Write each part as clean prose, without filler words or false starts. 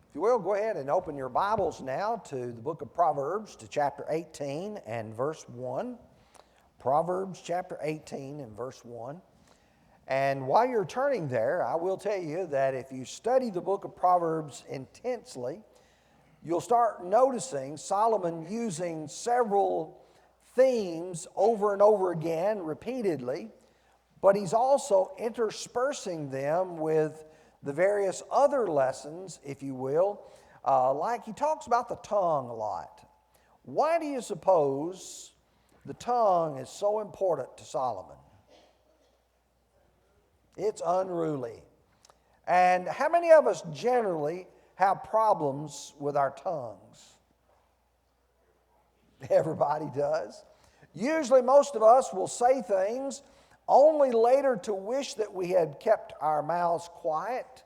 If you will, go ahead and open your Bibles now to the book of Proverbs, to chapter 18 and verse 1. Proverbs chapter 18 and verse 1. And while you're turning there, I will tell you that if you study the book of Proverbs intensely, you'll start noticing Solomon using several themes over and over again, repeatedly, but he's also interspersing them with the various other lessons, if you will, like he talks about the tongue a lot. Why do you suppose the tongue is so important to Solomon? It's unruly. And how many of us generally have problems with our tongues? Everybody does. Usually most of us will say things only later to wish that we had kept our mouths quiet.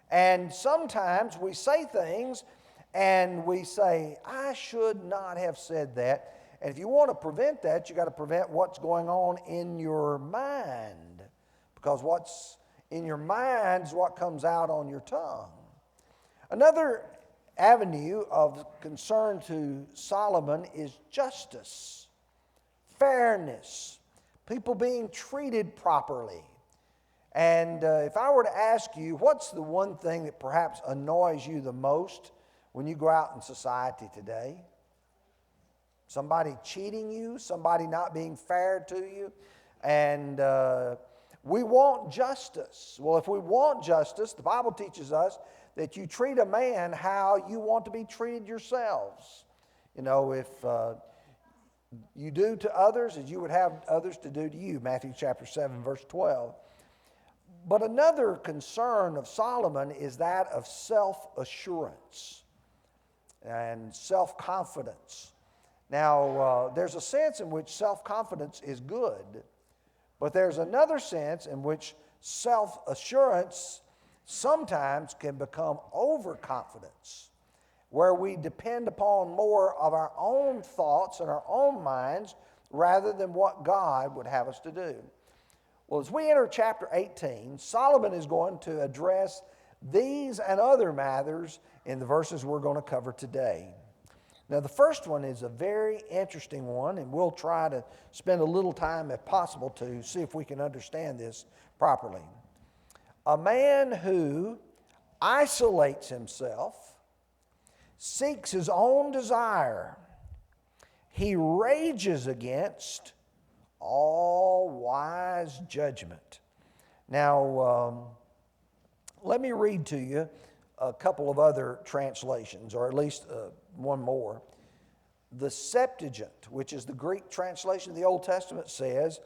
And sometimes we say things and we say, I should not have said that. And if you want to prevent that, you got to prevent what's going on in your mind. Because what's in your mind is what comes out on your tongue. Another avenue of concern to Solomon is justice, fairness, people being treated properly. And if I were to ask you, what's the one thing that perhaps annoys you the most when you go out in society today? Somebody cheating you, somebody not being fair to you. And we want justice. Well, if we want justice, the Bible teaches us that you treat a man how you want to be treated yourselves. You know, if you do to others as you would have others to do to you, Matthew chapter 7, verse 12. But another concern of Solomon is that of self-assurance and self-confidence. Now, there's a sense in which self-confidence is good, but there's another sense in which self-assurance sometimes can become overconfidence, where we depend upon more of our own thoughts and our own minds rather than what God would have us to do. Well, as we enter chapter 18, Solomon is going to address these and other matters in the verses we're going to cover today. Now, the first one is a very interesting one, and we'll try to spend a little time, if possible, to see if we can understand this properly. A man who isolates himself, seeks his own desire, he rages against all wise judgment. Now, let me read to you a couple of other translations, or at least one more. The Septuagint, which is the Greek translation of the Old Testament, says,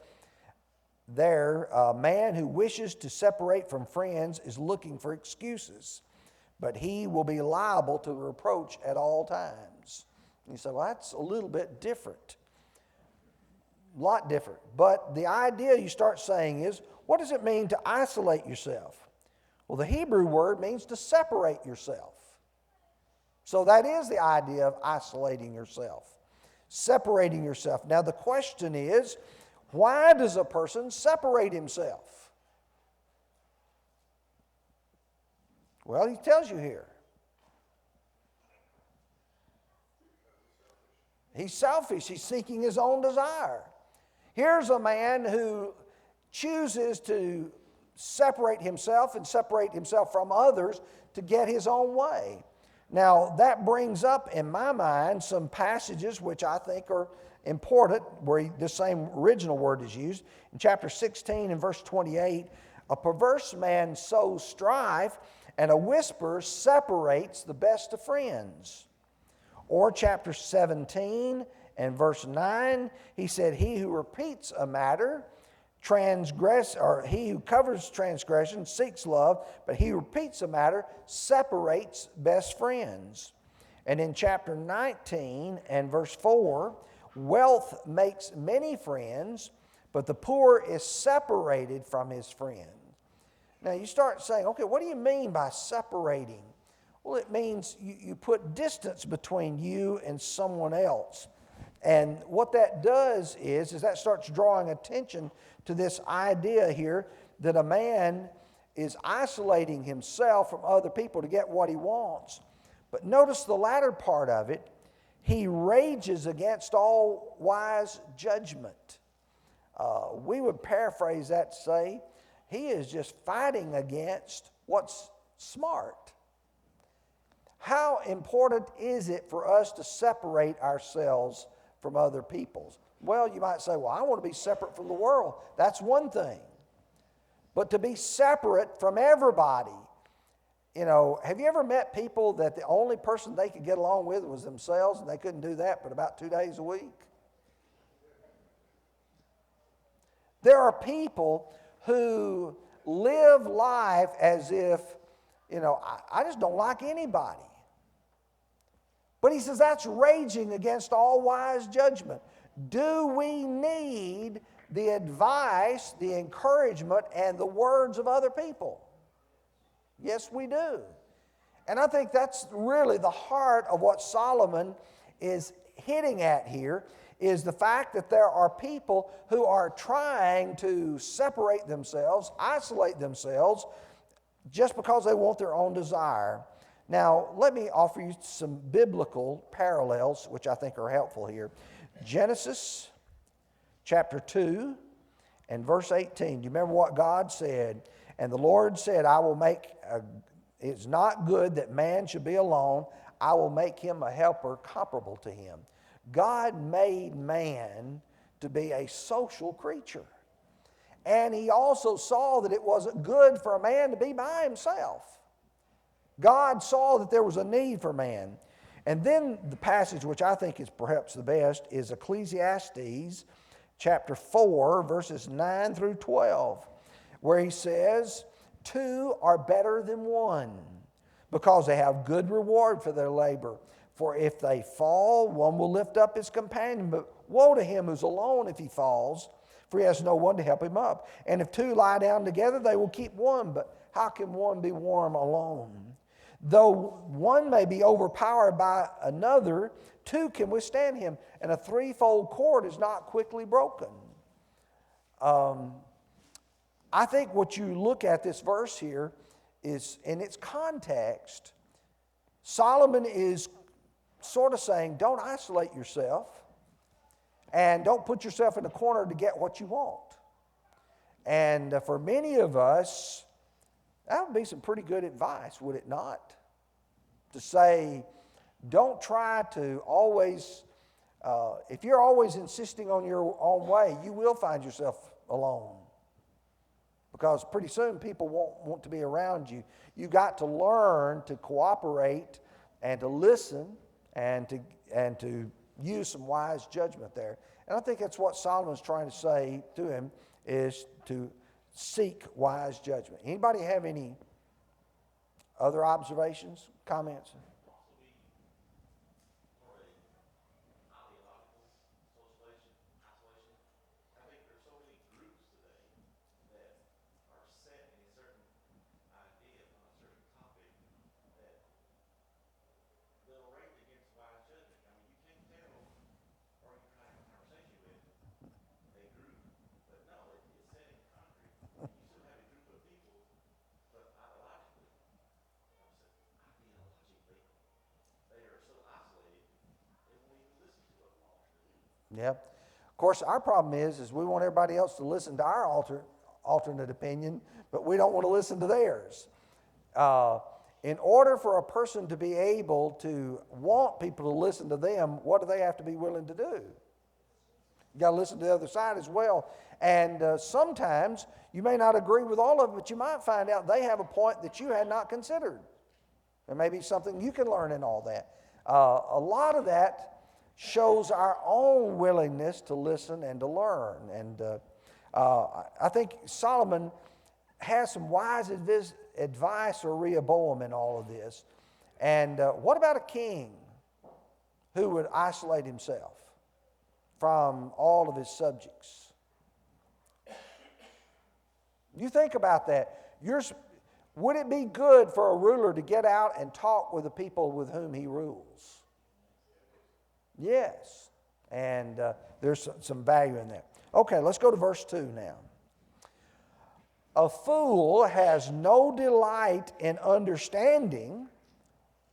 there, a man who wishes to separate from friends is looking for excuses, but he will be liable to reproach at all times. You say, well, that's a little bit different. A lot different. But the idea you start saying is, what does it mean to isolate yourself? Well, the Hebrew word means to separate yourself. So that is the idea of isolating yourself, separating yourself. Now the question is, why does a person separate himself? Well, he tells you here. He's selfish. He's seeking his own desire. Here's a man who chooses to separate himself and separate himself from others to get his own way. Now, that brings up in my mind some passages which I think are important, where the same original word is used. In chapter 16 and verse 28, a perverse man sows strife, and a whisper separates the best of friends. Or chapter 17 and verse 9, he said, he who repeats a matter he who covers transgression seeks love, but he who repeats a matter separates best friends. And in chapter 19 and verse 4, wealth makes many friends, but the poor is separated from his friend. Now you start saying, okay, what do you mean by separating? Well, it means you put distance between you and someone else. And what that does is that starts drawing attention to this idea here that a man is isolating himself from other people to get what he wants. But notice the latter part of it. He rages against all wise judgment. We would paraphrase that to say, he is just fighting against what's smart. How important is it for us to separate ourselves from other people? Well, you might say, well, I want to be separate from the world. That's one thing. But to be separate from everybody, have you ever met people that the only person they could get along with was themselves, and they couldn't do that but about 2 days a week? There are people who live life as if, I just don't like anybody. But he says that's raging against all wise judgment. Do we need the advice, the encouragement, and the words of other people? Yes, we do. And I think that's really the heart of what Solomon is hitting at here, is the fact that there are people who are trying to separate themselves, isolate themselves, just because they want their own desire. Now, let me offer you some biblical parallels, which I think are helpful here. Genesis chapter 2 and verse 18. Do you remember what God said? And the Lord said, it's not good that man should be alone. I will make him a helper comparable to him. God made man to be a social creature. And he also saw that it wasn't good for a man to be by himself. God saw that there was a need for man. And then the passage which I think is perhaps the best is Ecclesiastes Chapter 4, verses 9 through 12, where he says, 2 are better than 1, because they have good reward for their labor. For if they fall, one will lift up his companion. But woe to him who's alone if he falls, for he has no one to help him up. And if 2 lie down together, they will keep one. But how can one be warm alone? Though one may be overpowered by another, 2 can withstand him, and a threefold cord is not quickly broken. I think what you look at this verse here is, in its context, Solomon is sort of saying, don't isolate yourself, and don't put yourself in a corner to get what you want. And for many of us, that would be some pretty good advice, would it not? To say, don't try to always, if you're always insisting on your own way, you will find yourself alone. Because pretty soon people won't want to be around you. You've got to learn to cooperate and to listen and to use some wise judgment there. And I think that's what Solomon's trying to say to him, is to seek wise judgment. Anybody have any other observations, comments? Yep. Of course, our problem is we want everybody else to listen to our alternate opinion, but we don't want to listen to theirs. In order for a person to be able to want people to listen to them, what do they have to be willing to do? You got to listen to the other side as well. And sometimes you may not agree with all of it, but you might find out they have a point that you had not considered. There may be something you can learn in all that. A lot of that shows our own willingness to listen and to learn. And I think Solomon has some wise advice for Rehoboam in all of this. And what about a king who would isolate himself from all of his subjects? You think about that. Would it be good for a ruler to get out and talk with the people with whom he rules? Yes. And there's some value in that. Okay, let's go to verse 2 now. A fool has no delight in understanding,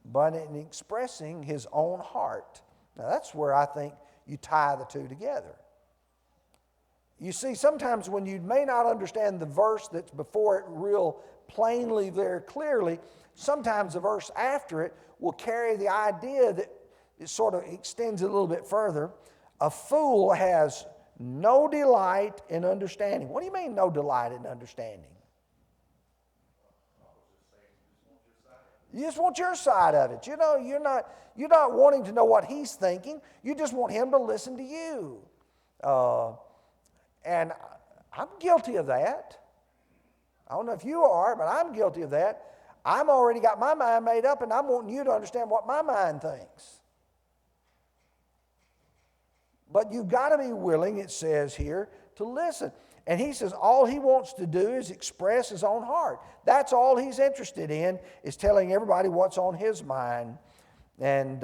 but in expressing his own heart. Now that's where I think you tie the two together. You see, sometimes when you may not understand the verse that's before it real plainly, very clearly, sometimes the verse after it will carry the idea that it sort of extends it a little bit further. A fool has no delight in understanding. What do you mean, no delight in understanding? You just want your side of it. You know, you're not wanting to know what he's thinking. You just want him to listen to you. And I'm guilty of that. I don't know if you are, but I'm guilty of that. I've already got my mind made up, and I'm wanting you to understand what my mind thinks. But you've got to be willing, it says here, to listen. And he says all he wants to do is express his own heart. That's all he's interested in, is telling everybody what's on his mind. And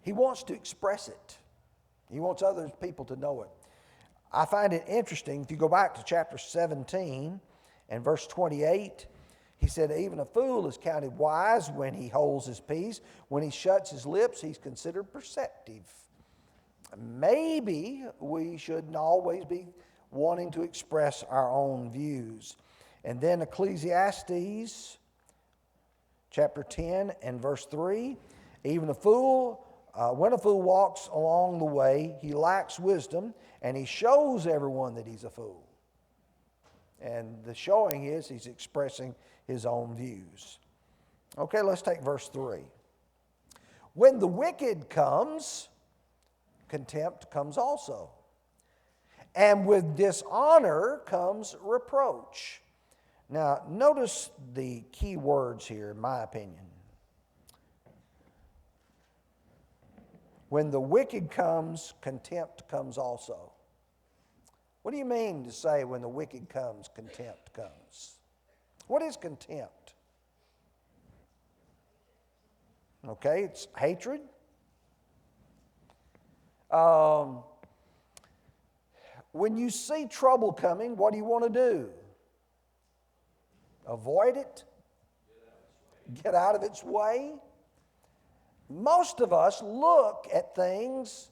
he wants to express it. He wants other people to know it. I find it interesting, if you go back to chapter 17 and verse 28, he said, even a fool is counted wise when he holds his peace. When he shuts his lips, he's considered perceptive. Maybe we shouldn't always be wanting to express our own views. And then Ecclesiastes chapter 10 and verse 3, even a fool, when a fool walks along the way, he lacks wisdom, and he shows everyone that he's a fool. And the showing is he's expressing his own views. Okay, let's take verse 3. When the wicked comes, contempt comes also. And with dishonor comes reproach. Now, notice the key words here, in my opinion. When the wicked comes, contempt comes also. What do you mean to say when the wicked comes, contempt comes? What is contempt? Okay, it's hatred. When you see trouble coming, what do you want to do? Avoid it? Get out of its way? Most of us look at things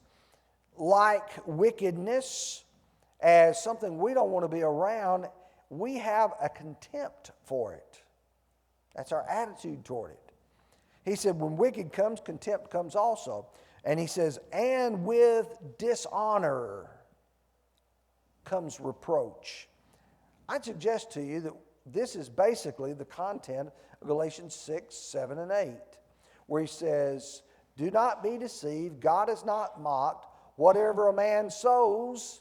like wickedness as something we don't want to be around. We have a contempt for it. That's our attitude toward it. He said, when wicked comes, contempt comes also. And he says, and with dishonor comes reproach. I'd suggest to you that this is basically the content of Galatians 6, 7, and 8, where he says, do not be deceived, God is not mocked. Whatever a man sows,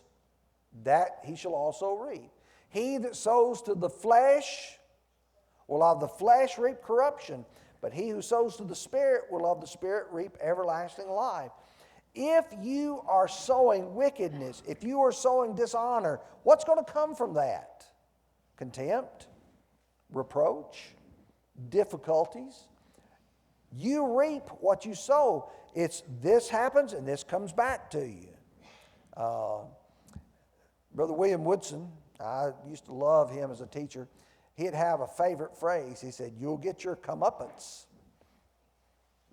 that he shall also reap. He that sows to the flesh will of the flesh reap corruption, but he who sows to the Spirit will of the Spirit reap everlasting life. If you are sowing wickedness, if you are sowing dishonor, what's going to come from that? Contempt, reproach, difficulties. You reap what you sow. It's this happens and this comes back to you. Brother William Woodson, I used to love him as a teacher. He'd have a favorite phrase. He said, you'll get your comeuppance.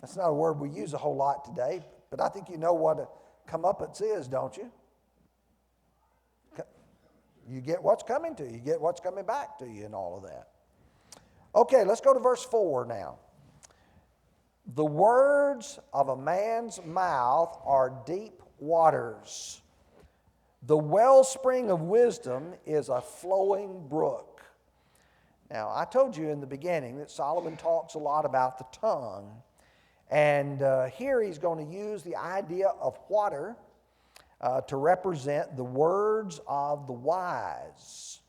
That's not a word we use a whole lot today, but I think you know what a comeuppance is, don't you? You get what's coming to you. You get what's coming back to you and all of that. Okay, let's go to verse 4 now. The words of a man's mouth are deep waters. The wellspring of wisdom is a flowing brook. Now, I told you in the beginning that Solomon talks a lot about the tongue. And here he's going to use the idea of water to represent the words of the wise.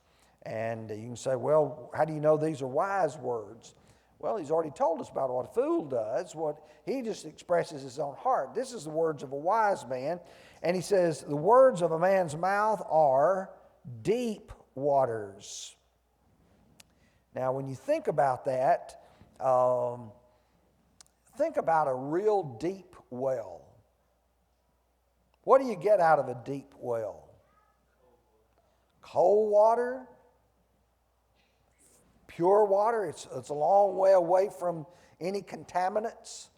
And you can say, well, how do you know these are wise words? Well, he's already told us about what a fool does. What he just expresses his own heart. This is the words of a wise man. And he says, the words of a man's mouth are deep waters. Now, when you think about that, think about a real deep well. What do you get out of a deep well? Cold water? pure water. It's a long way away from any contaminants.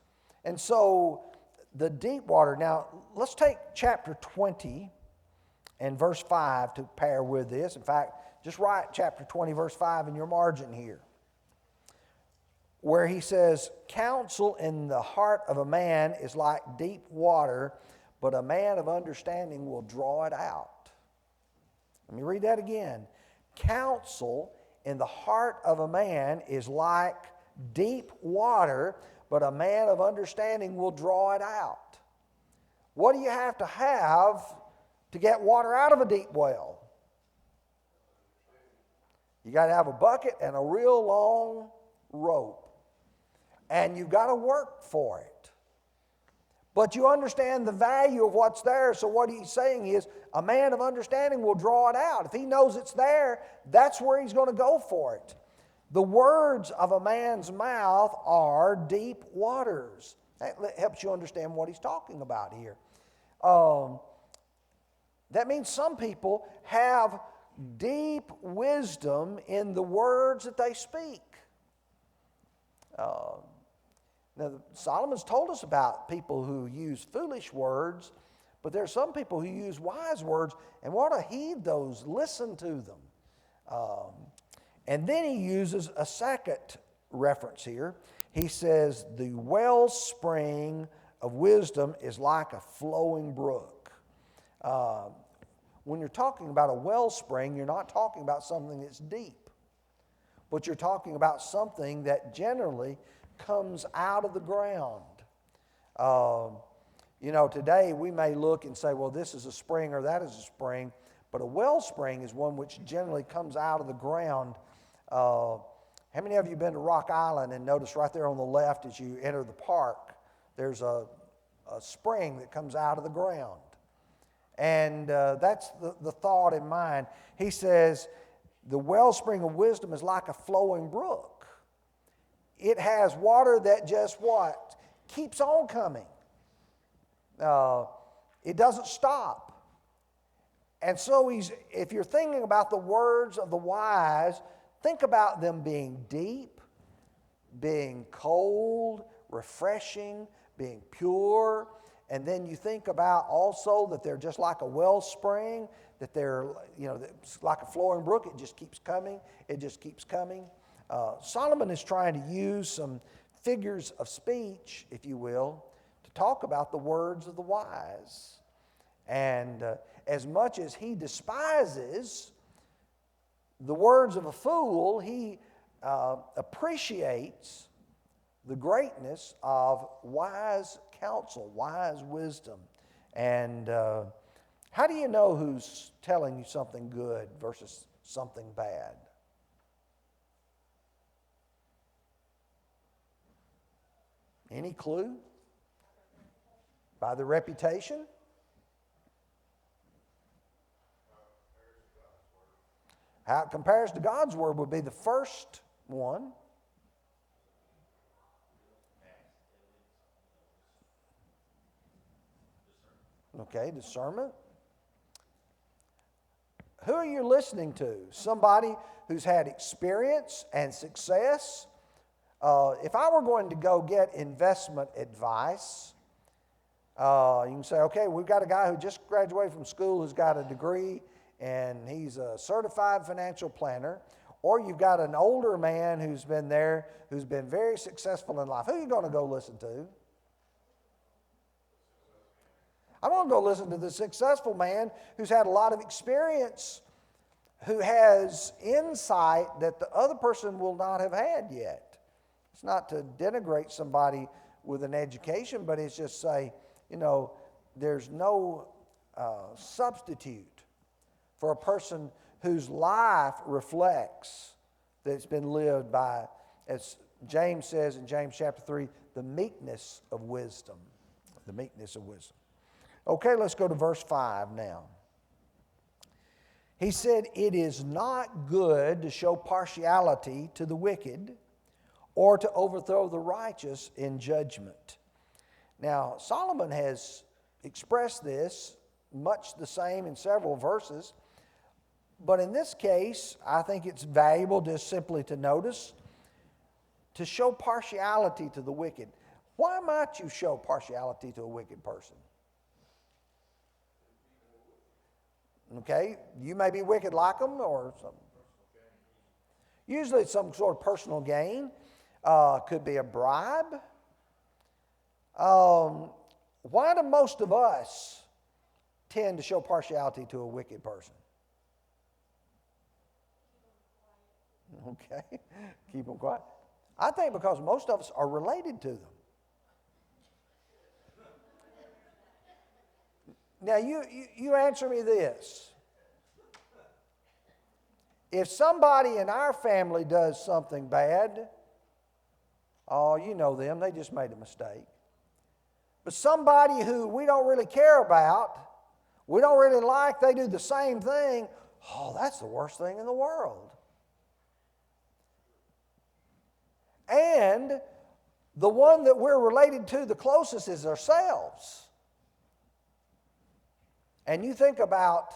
And so the deep water. Now, let's take chapter 20 and verse 5 to pair with this. In fact, just write chapter 20, verse 5 in your margin here, where he says, counsel in the heart of a man is like deep water, but a man of understanding will draw it out. Let me read that again. Counsel in the heart of a man is like deep water, but a man of understanding will draw it out. What do you have to get water out of a deep well? You got to have a bucket and a real long rope. And you've got to work for it. But you understand the value of what's there, so what he's saying is a man of understanding will draw it out. If he knows it's there, that's where he's going to go for it. The words of a man's mouth are deep waters. That helps you understand what he's talking about here. That means some people have deep wisdom in the words that they speak. Now, Solomon's told us about people who use foolish words, but there are some people who use wise words and want to heed those, listen to them. And then he uses a second reference here. He says, the wellspring of wisdom is like a flowing brook. When you're talking about a wellspring, you're not talking about something that's deep, but you're talking about something that generally comes out of the ground. Today we may look and say, well, this is a spring or that is a spring, but a wellspring is one which generally comes out of the ground. How many of you have been to Rock Island and noticed right there on the left as you enter the park, there's a spring that comes out of the ground? And that's the thought in mind. He says, the wellspring of wisdom is like a flowing brook. It has water that just what? Keeps on coming. It doesn't stop. And so if you're thinking about the words of the wise, think about them being deep, being cold, refreshing, being pure. And then you think about also that they're just like a wellspring, that they're, it's like a flowing brook. It just keeps coming. It just keeps coming. Solomon is trying to use some figures of speech, if you will, to talk about the words of the wise. And as much as he despises the words of a fool, he appreciates the greatness of wise counsel, wise wisdom. And how do you know who's telling you something good versus something bad? Any clue? By the reputation? How it compares to God's word would be the first one. Okay, discernment. Who are you listening to? Somebody who's had experience and success? If I were going to go get investment advice, you can say, okay, we've got a guy who just graduated from school who's got a degree and he's a certified financial planner. Or you've got an older man who's been there, who's been very successful in life. Who are you going to go listen to? I'm going to go listen to the successful man who's had a lot of experience, who has insight that the other person will not have had yet. It's not to denigrate somebody with an education, but it's just say, there's no substitute for a person whose life reflects that it's been lived by, as James says in James chapter 3, the meekness of wisdom. The meekness of wisdom. Okay, let's go to verse 5 now. He said, it is not good to show partiality to the wicked or to overthrow the righteous in judgment. Now, Solomon has expressed this much the same in several verses. But in this case, I think it's valuable just simply to notice, to show partiality to the wicked. Why might you show partiality to a wicked person? Okay, you may be wicked like them or something. Usually it's some sort of personal gain. Could be a bribe. Why do most of us tend to show partiality to a wicked person? Okay, keep them quiet. I think because most of us are related to them. Now, you answer me this. If somebody in our family does something bad, oh, you know them, they just made a mistake. But somebody who we don't really care about, we don't really like, they do the same thing, oh, that's the worst thing in the world. And the one that we're related to the closest is ourselves. And you think about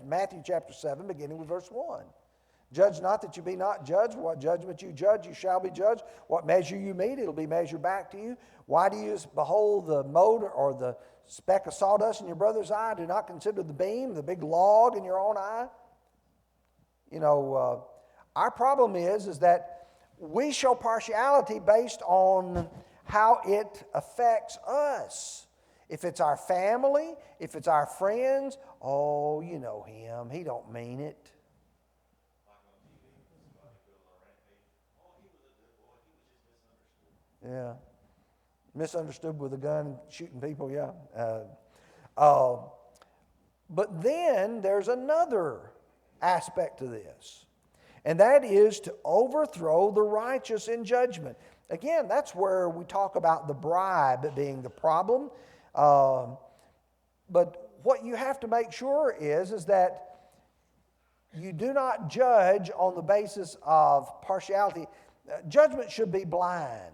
Matthew chapter 7, beginning with verse 1. Judge not that you be not judged. What judgment you judge, you shall be judged. What measure you meet, it'll be measured back to you. Why do you behold the mote or the speck of sawdust in your brother's eye? Do not consider the beam, the big log in your own eye. You know, our problem is that we show partiality based on how it affects us. If it's our family, if it's our friends, oh, you know him, he don't mean it. Yeah. Misunderstood with a gun, shooting people, yeah. But then there's another aspect to this, and that is to overthrow the righteous in judgment. Again, that's where we talk about the bribe being the problem. But what you have to make sure is that you do not judge on the basis of partiality. Judgment should be blind.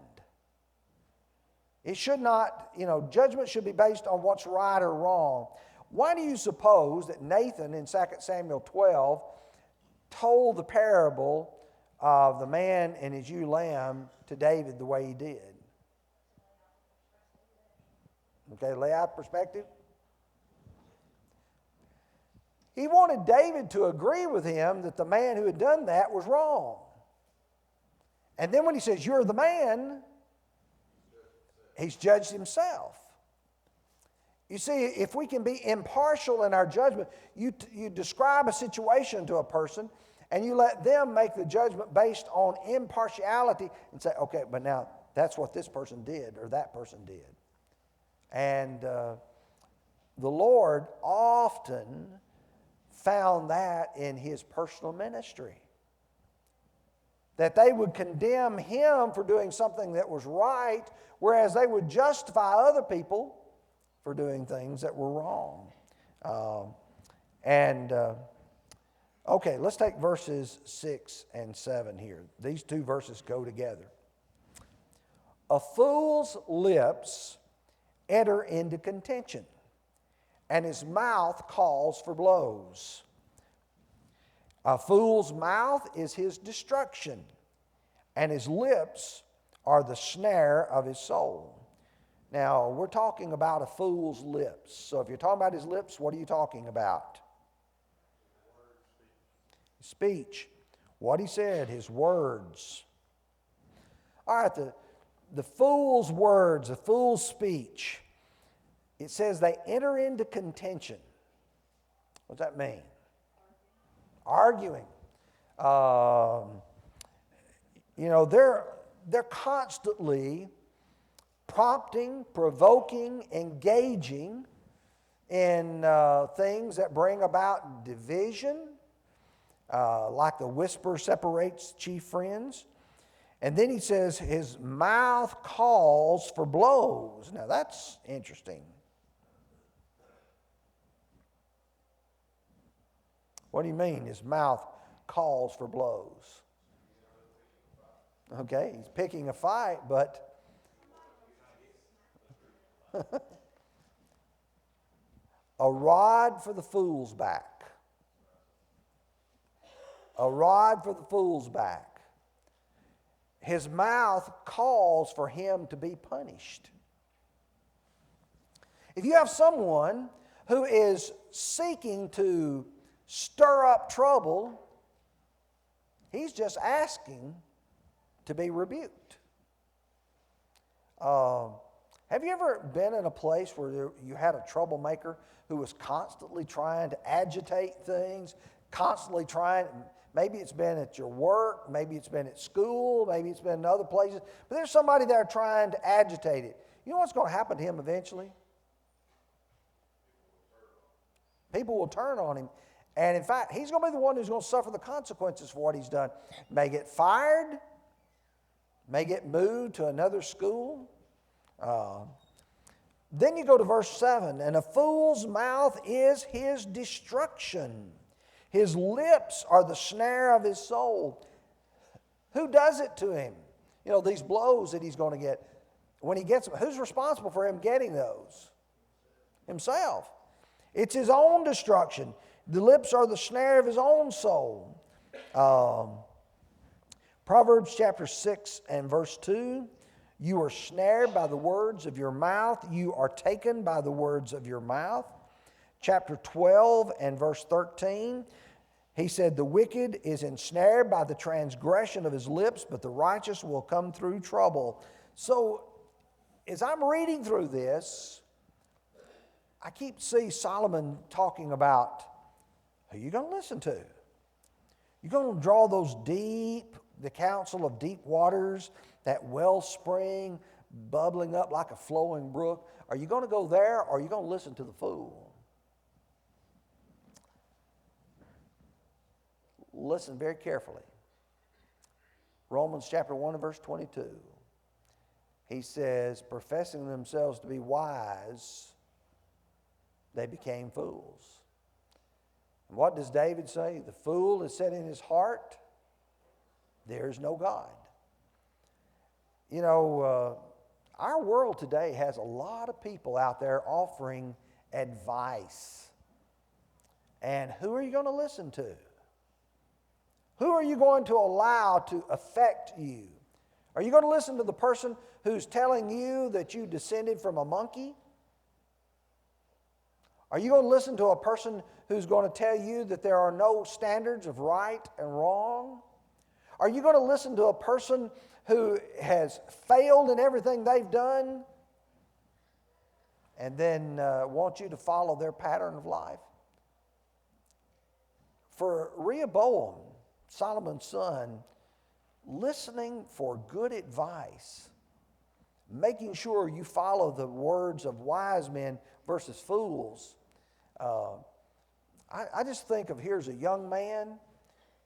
It should not, judgment should be based on what's right or wrong. Why do you suppose that Nathan in 2 Samuel 12 told the parable of the man and his ewe lamb to David the way he did? Okay, lay out perspective. He wanted David to agree with him that the man who had done that was wrong. And then when he says, "You're the man," he's judged himself. You see, if we can be impartial in our judgment, you describe a situation to a person and you let them make the judgment based on impartiality and say, okay, but now that's what this person did or that person did. And the Lord often found that in his personal ministry. That they would condemn him for doing something that was right, whereas they would justify other people for doing things that were wrong. Okay, let's take verses 6 and 7 here. These two verses go together. A fool's lips enter into contention, and his mouth calls for blows. A fool's mouth is his destruction, and his lips are the snare of his soul. Now, we're talking about a fool's lips. So if you're talking about his lips, what are you talking about? Speech. What he said, his words. All right, the fool's words, the fool's speech, it says they enter into contention. What does that mean? Arguing. They're constantly prompting, provoking, engaging in things that bring about division, like the whisper separates chief friends. And then he says his mouth calls for blows. Now that's interesting. What do you mean his mouth calls for blows? Okay, he's picking a fight, but a rod for the fool's back. a rod for the fool's back. His mouth calls for him to be punished. If you have someone who is seeking to stir up trouble, he's just asking to be rebuked. Have you ever been in a place where you had a troublemaker who was constantly trying to agitate things, constantly trying, maybe it's been at your work, maybe it's been at school, maybe it's been in other places, but there's somebody there trying to agitate it. You know what's going to happen to him eventually? People will turn on him. And in fact, he's going to be the one who's going to suffer the consequences for what he's done. May get fired, may get moved to another school. Then you go to verse 7. And a fool's mouth is his destruction. His lips are the snare of his soul. Who does it to him? You know, these blows that he's going to get. When he gets them, who's responsible for him getting those? Himself. It's his own destruction. The lips are the snare of his own soul. Proverbs chapter 6 and verse 2. You are snared by the words of your mouth. You are taken by the words of your mouth. Chapter 12 and verse 13. He said, the wicked is ensnared by the transgression of his lips, but the righteous will come through trouble. So, as I'm reading through this, I keep seeing Solomon talking about who you're going to listen to. You're going to draw those the counsel of deep waters, that wellspring bubbling up like a flowing brook. Are you going to go there, or are you going to listen to the fool? Listen very carefully. Romans chapter 1 and verse 22. He says, professing themselves to be wise, they became fools. And what does David say? The fool has said in his heart, there is no God. You know, our world today has a lot of people out there offering advice. And who are you going to listen to? Who are you going to allow to affect you? Are you going to listen to the person who's telling you that you descended from a monkey? Are you going to listen to a person who's going to tell you that there are no standards of right and wrong? Are you going to listen to a person who has failed in everything they've done and then want you to follow their pattern of life? For Rehoboam, Solomon's son, listening for good advice, making sure you follow the words of wise men versus fools. I just think of, here's a young man,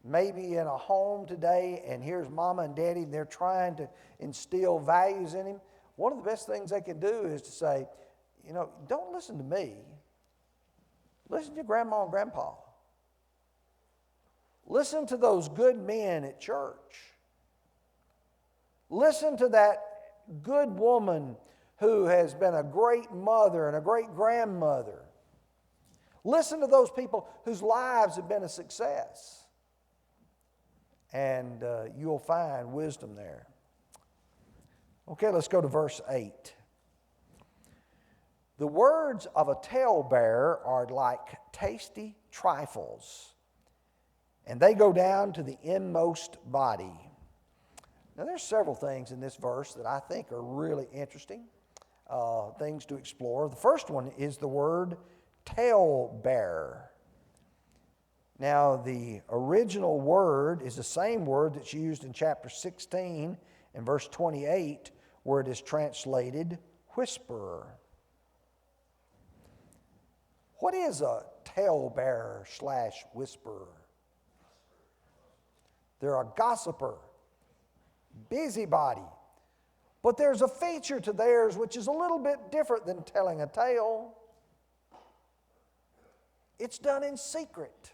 maybe in a home today, and here's mama and daddy, and they're trying to instill values in him. One of the best things they can do is to say, you know, don't listen to me. Listen to grandma and grandpa. Listen to those good men at church. Listen to that good woman who has been a great mother and a great grandmother. Listen to those people whose lives have been a success. And you'll find wisdom there. Okay, let's go to verse 8. The words of a talebearer are like tasty trifles, and they go down to the inmost body. Now, there's several things in this verse that I think are really interesting, things to explore. The first one is the word talebearer. Now, the original word is the same word that's used in chapter 16 and verse 28, where it is translated whisperer. What is a talebearer / whisperer? They're a gossiper, busybody. But there's a feature to theirs which is a little bit different than telling a tale. It's done in secret,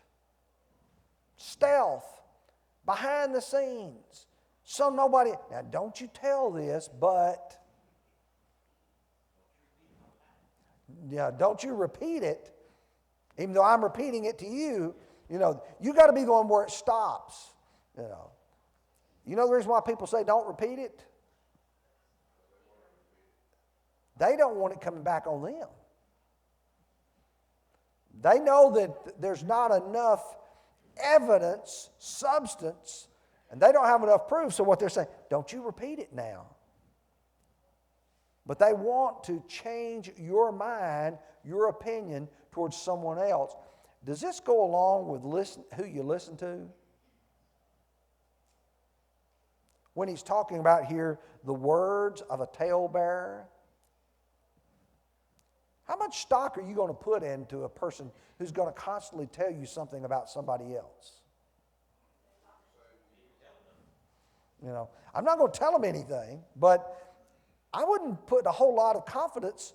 stealth, behind the scenes. So nobody, now don't you tell this, but, don't you repeat it, even though I'm repeating it to you. You got to be the one where it stops. You know the reason why people say don't repeat it? They don't want it coming back on them. They know that there's not enough evidence, substance, and they don't have enough proof. So what they're saying, don't you repeat it now. But they want to change your mind, your opinion towards someone else. Does this go along with who you listen to? When he's talking about here the words of a talebearer, how much stock are you going to put into a person who's going to constantly tell you something about somebody else? I'm not going to tell them anything, but I wouldn't put a whole lot of confidence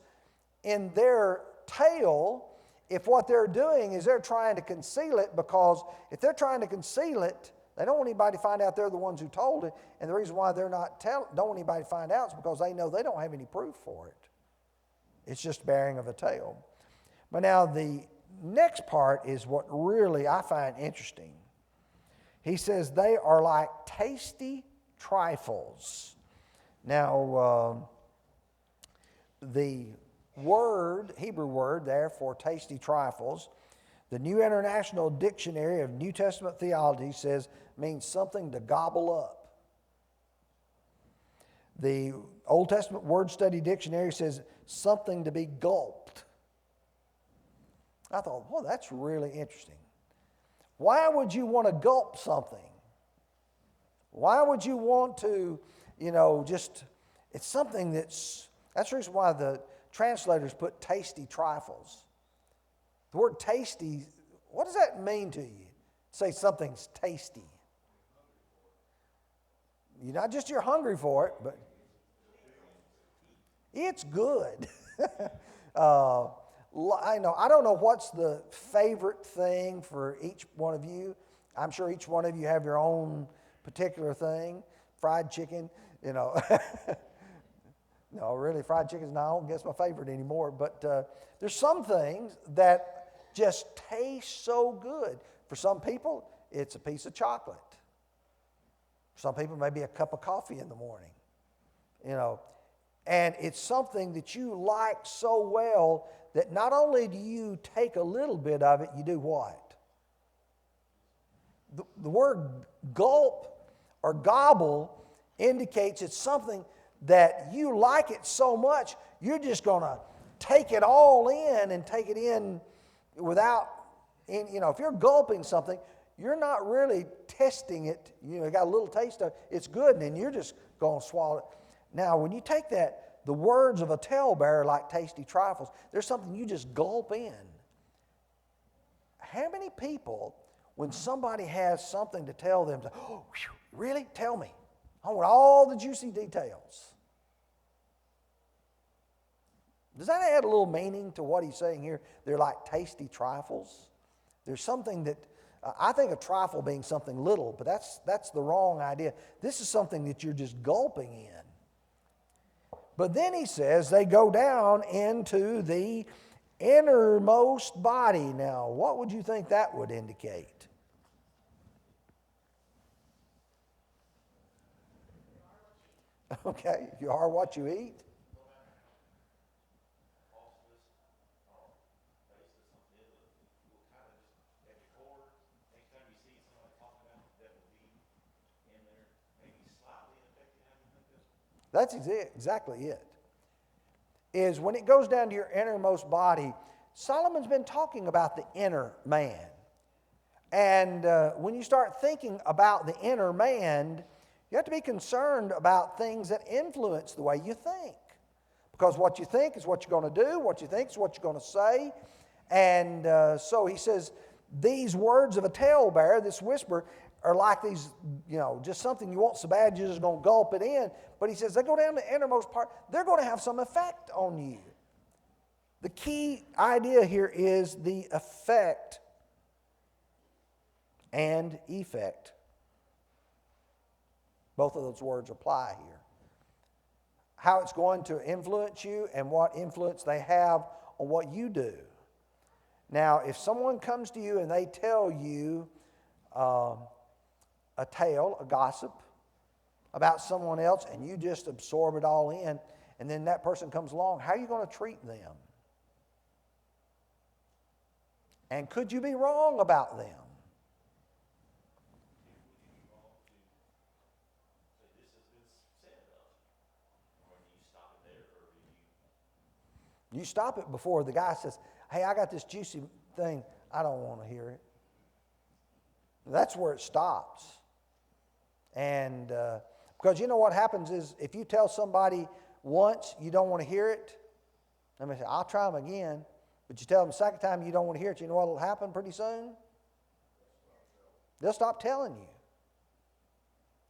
in their tale if what they're doing is they're trying to conceal it, because if they're trying to conceal it, they don't want anybody to find out they're the ones who told it. And the reason why they're not don't want anybody to find out is because they know they don't have any proof for it. It's just bearing of a tale. But now the next part is what really I find interesting. He says they are like tasty trifles. Now, the Hebrew word there for tasty trifles, the New International Dictionary of New Testament Theology says means something to gobble up. The Old Testament Word Study Dictionary says something to be gulped. I thought, well, that's really interesting. Why would you want to gulp something? Why would you want to, it's something that's the reason why the translators put tasty trifles. The word tasty, what does that mean to you? Say something's tasty. Not just you're hungry for it, but it's good. I don't know what's the favorite thing for each one of you. I'm sure each one of you have your own particular thing. Fried chicken, No, really, fried chicken's not, I don't guess my favorite anymore. But there's some things that just taste so good. For some people, it's a piece of chocolate. For some people, maybe a cup of coffee in the morning. And it's something that you like so well that not only do you take a little bit of it, you do what? The word gulp or gobble indicates it's something that you like it so much, you're just going to take it all in and take it in without, if you're gulping something, you're not really testing it. You got a little taste of it. It's good, and then you're just going to swallow it. Now, when you take that, the words of a talebearer like tasty trifles, there's something you just gulp in. How many people, when somebody has something to tell them, say, oh, really? Tell me. I want all the juicy details. Does that add a little meaning to what he's saying here? They're like tasty trifles. There's something that, I think of trifle being something little, but that's the wrong idea. This is something that you're just gulping in. But then he says they go down into the innermost body. Now, what would you think that would indicate? Okay, you are what you eat. That's exactly it. Is when it goes down to your innermost body, Solomon's been talking about the inner man. And when you start thinking about the inner man, you have to be concerned about things that influence the way you think. Because what you think is what you're going to do, what you think is what you're going to say. And so he says, these words of a talebearer, this whisper, are like these, just something you want so bad you're just going to gulp it in. But he says they go down to the innermost part. They're going to have some effect on you. The key idea here is the effect and effect. Both of those words apply here. How it's going to influence you and what influence they have on what you do. Now, if someone comes to you and they tell you a tale, a gossip about someone else, and you just absorb it all in, and then that person comes along, how are you going to treat them? And could you be wrong about them? You stop it before the guy says, hey, I got this juicy thing. I don't want to hear it. That's where it stops. And because you know what happens is if you tell somebody once you don't want to hear it, let me say, I'll try them again. But you tell them the second time you don't want to hear it, you know what will happen pretty soon? They'll stop telling you.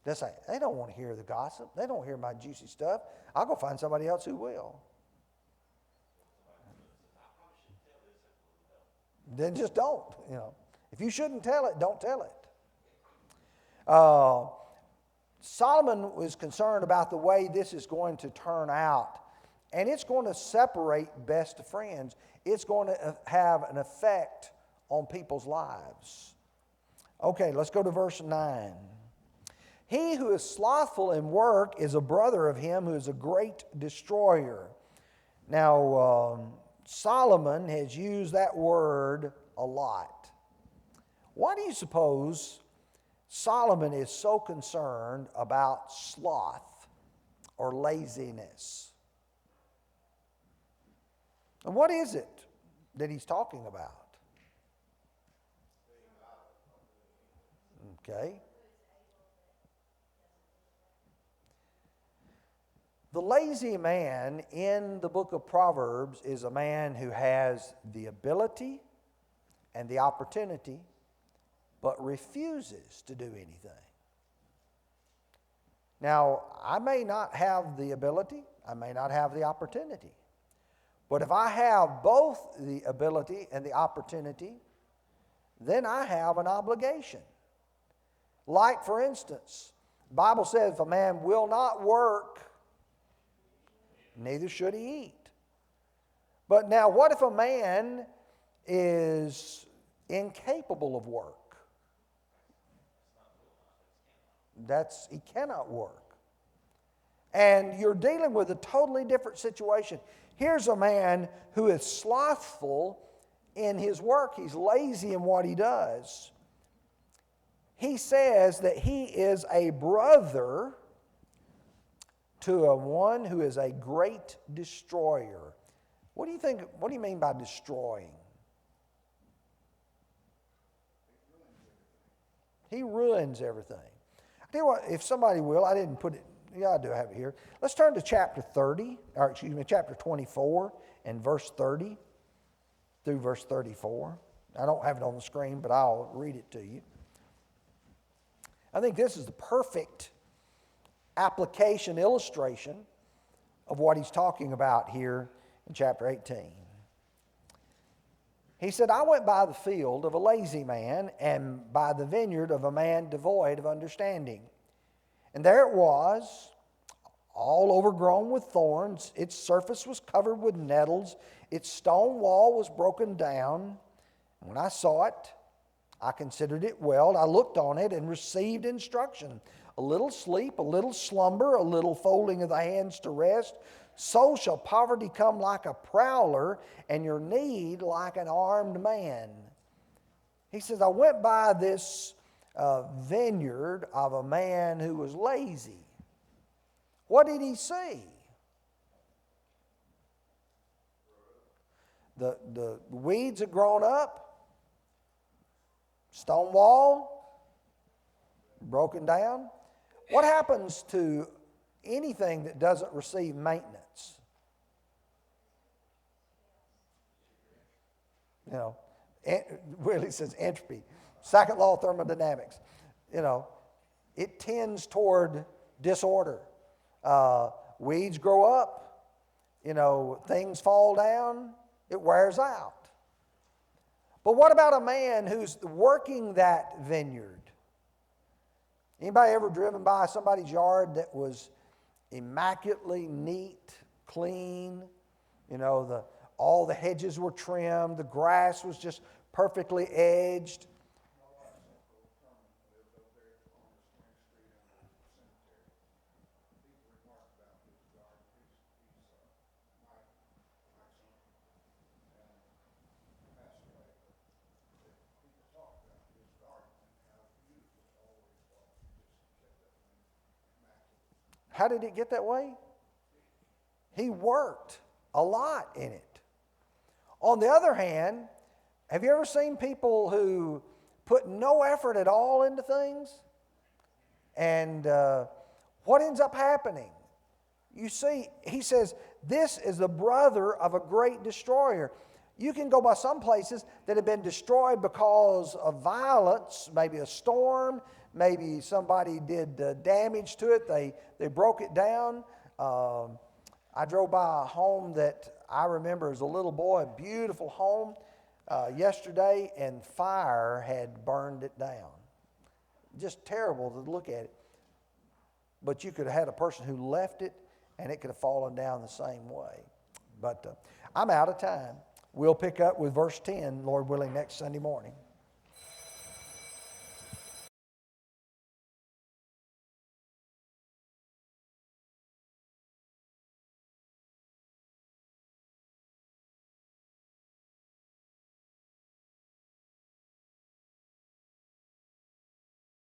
They'll say, they don't want to hear the gossip. They don't hear my juicy stuff. I'll go find somebody else who will. Then just don't, If you shouldn't tell it, don't tell it. Solomon was concerned about the way this is going to turn out. And it's going to separate best of friends. It's going to have an effect on people's lives. Okay, let's go to verse 9. He who is slothful in work is a brother of him who is a great destroyer. Now, Solomon has used that word a lot. Why do you suppose Solomon is so concerned about sloth or laziness? And what is it that he's talking about? Okay. The lazy man in the book of Proverbs is a man who has the ability and the opportunity, but refuses to do anything. Now, I may not have the ability, I may not have the opportunity, but if I have both the ability and the opportunity, then I have an obligation. Like, for instance, the Bible says if a man will not work, neither should he eat. But now, what if a man is incapable of work? He cannot work. And you're dealing with a totally different situation. Here's a man who is slothful in his work. He's lazy in what he does. He says that he is a brother to one who is a great destroyer. What do you think? What do you mean by destroying? He ruins everything. I tell you what, if somebody will, I didn't put it, yeah, I do have it here. Let's turn to chapter 24 and verse 30 through verse 34. I don't have it on the screen, but I'll read it to you. I think this is the perfect application, illustration of what he's talking about here in chapter 18. He said, I went by the field of a lazy man and by the vineyard of a man devoid of understanding. And there it was, all overgrown with thorns. Its surface was covered with nettles. Its stone wall was broken down. And when I saw it, I considered it well. I looked on it and received instruction. A little sleep, a little slumber, a little folding of the hands to rest. So shall poverty come like a prowler, and your need like an armed man. He says, I went by this vineyard of a man who was lazy. What did he see? The weeds had grown up, stone wall, broken down. What happens to anything that doesn't receive maintenance? Willie says entropy, second law of thermodynamics. It tends toward disorder. Weeds grow up. Things fall down. It wears out. But what about a man who's working that vineyard? Anybody ever driven by somebody's yard that was immaculately neat, clean? The all the hedges were trimmed. The grass was just perfectly edged. How did it get that way? He worked a lot in it. On the other hand, have you ever seen people who put no effort at all into things? And what ends up happening? You see, he says, this is the brother of a great destroyer. You can go by some places that have been destroyed because of violence, maybe a storm, maybe somebody did damage to it, they broke it down. I drove by a home that I remember as a little boy, a beautiful home, yesterday, and fire had burned it down. Just terrible to look at it. But you could have had a person who left it, and it could have fallen down the same way. But I'm out of time. We'll pick up with verse 10, Lord willing, next Sunday morning.